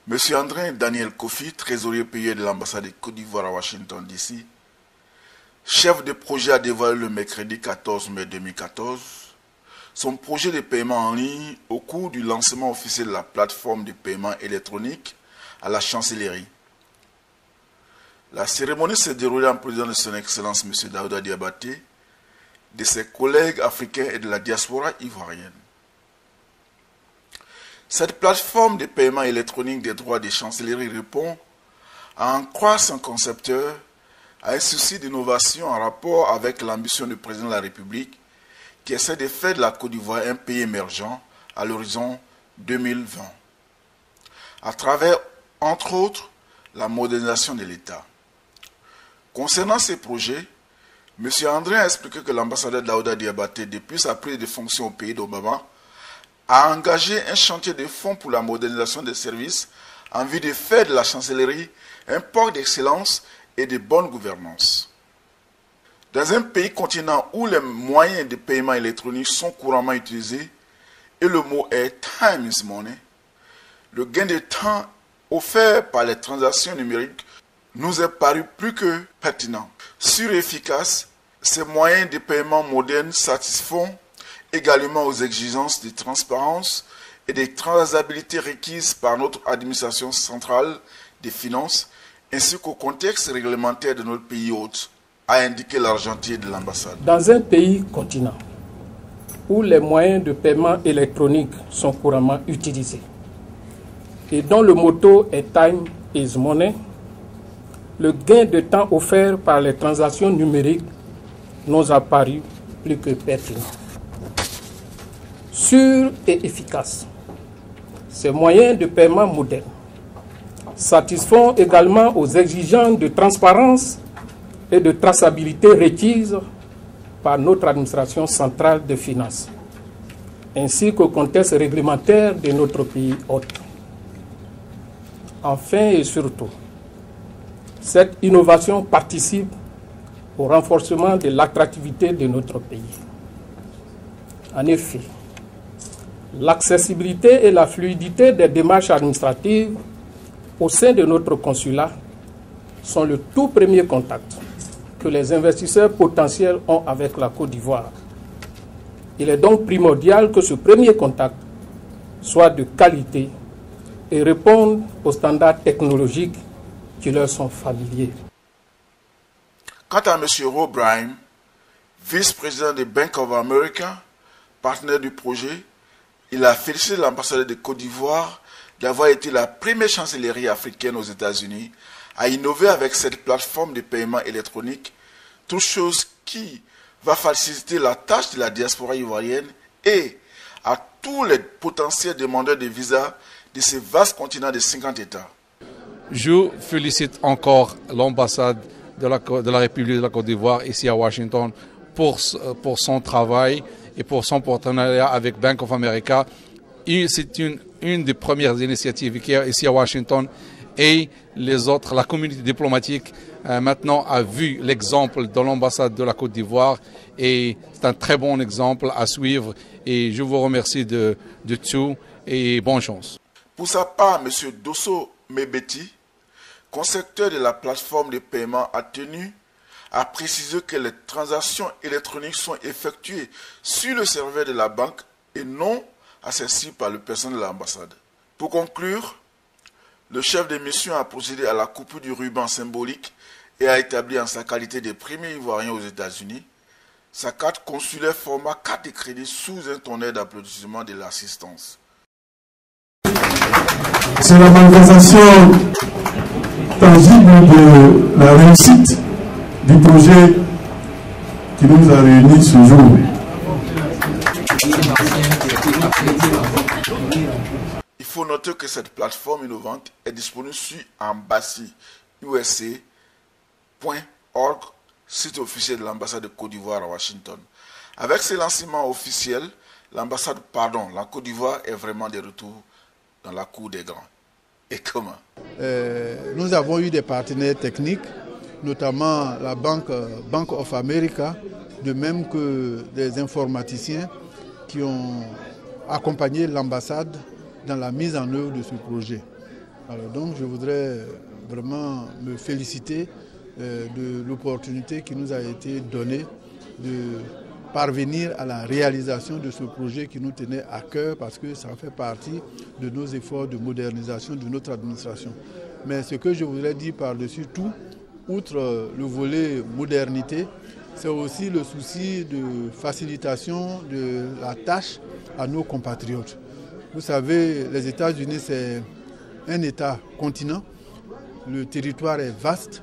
Monsieur André Daniel Kofi, trésorier payé de l'ambassade de Côte d'Ivoire à Washington DC, chef de projet, a dévoilé le mercredi 14 mai 2014 son projet de paiement en ligne au cours du lancement officiel de la plateforme de paiement électronique à la chancellerie. La cérémonie s'est déroulée en présence de son Excellence M. Daouda Diabaté, de ses collègues africains et de la diaspora ivoirienne. Cette plateforme de paiement électronique des droits des chancelleries répond, à en croire son concepteur, à un souci d'innovation en rapport avec l'ambition du président de la République qui essaie de faire de la Côte d'Ivoire un pays émergent à l'horizon 2020, à travers, entre autres, la modernisation de l'État. Concernant ces projets, M. André a expliqué que l'ambassadeur Daouda Diabaté, depuis sa prise de fonction au pays d'Obama, a engagé un chantier de fonds pour la modernisation des services en vue de faire de la chancellerie un port d'excellence et de bonne gouvernance. Dans un pays continent où les moyens de paiement électronique sont couramment utilisés et le mot est « time is money », le gain de temps offert par les transactions numériques nous est paru plus que pertinent. Sûr et efficace, ces moyens de paiement modernes satisfont également aux exigences de transparence et de traçabilité requises par notre administration centrale des finances, ainsi qu'au contexte réglementaire de notre pays hôte, a indiqué l'argentier de l'ambassade. Dans un pays continent où les moyens de paiement électronique sont couramment utilisés et dont le motto est « Time is money », le gain de temps offert par les transactions numériques nous a paru plus que pertinent. Sûr et efficace, ces moyens de paiement modernes satisfont également aux exigences de transparence et de traçabilité requises par notre administration centrale des finances, ainsi qu'au contexte réglementaire de notre pays hôte. Enfin et surtout, cette innovation participe au renforcement de l'attractivité de notre pays. En effet, l'accessibilité et la fluidité des démarches administratives au sein de notre consulat sont le tout premier contact que les investisseurs potentiels ont avec la Côte d'Ivoire. Il est donc primordial que ce premier contact soit de qualité et réponde aux standards technologiques qui leur sont familiers. Quant à M. Rob Brahim, vice-président de Bank of America, partenaire du projet, il a félicité l'ambassadeur de Côte d'Ivoire d'avoir été la première chancellerie africaine aux États-Unis à innover avec cette plateforme de paiement électronique, toute chose qui va faciliter la tâche de la diaspora ivoirienne et à tous les potentiels demandeurs de visa de ce vaste continent de 50 États. Je félicite encore l'ambassade de la République de la Côte d'Ivoire ici à Washington pour son travail et pour son partenariat avec Bank of America. C'est une des premières initiatives ici à Washington et les autres, la communauté diplomatique maintenant a vu l'exemple de l'ambassade de la Côte d'Ivoire et c'est un très bon exemple à suivre et je vous remercie de tout et bonne chance. Pour sa part, M. Dosso Mebeti, concepteur de la plateforme de paiement, a tenu à préciser que les transactions électroniques sont effectuées sur le serveur de la banque et non accessibles par le personnel de l'ambassade. Pour conclure, le chef de mission a procédé à la coupure du ruban symbolique et a établi en sa qualité de premier Ivoirien aux États-Unis sa carte consulaire format carte de crédit sous un tonnerre d'applaudissements de l'assistance. C'est la manifestation tangible de la réussite du projet qui nous a réunis ce jour. Il faut noter que cette plateforme innovante est disponible sur embassyusa.org, site officiel de l'ambassade de Côte d'Ivoire à Washington. Avec ce lancement officiel, la Côte d'Ivoire est vraiment de retour dans la cour des grands. Et comment? Nous avons eu des partenaires techniques, notamment la Bank of America, de même que des informaticiens qui ont accompagné l'ambassade dans la mise en œuvre de ce projet. Alors donc je voudrais vraiment me féliciter de l'opportunité qui nous a été donnée de parvenir à la réalisation de ce projet qui nous tenait à cœur parce que ça fait partie de nos efforts de modernisation de notre administration. Mais ce que je voudrais dire par-dessus tout, outre le volet modernité, c'est aussi le souci de facilitation de la tâche à nos compatriotes. Vous savez, les États-Unis, c'est un État-continent. Le territoire est vaste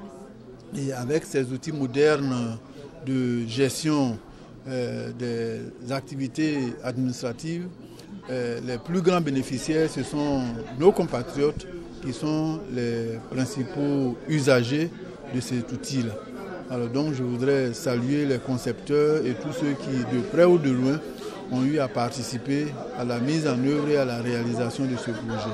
et avec ces outils modernes de gestion des activités administratives, les plus grands bénéficiaires, ce sont nos compatriotes qui sont les principaux usagers de cet outil-là. Alors donc je voudrais saluer les concepteurs et tous ceux qui, de près ou de loin, ont eu à participer à la mise en œuvre et à la réalisation de ce projet.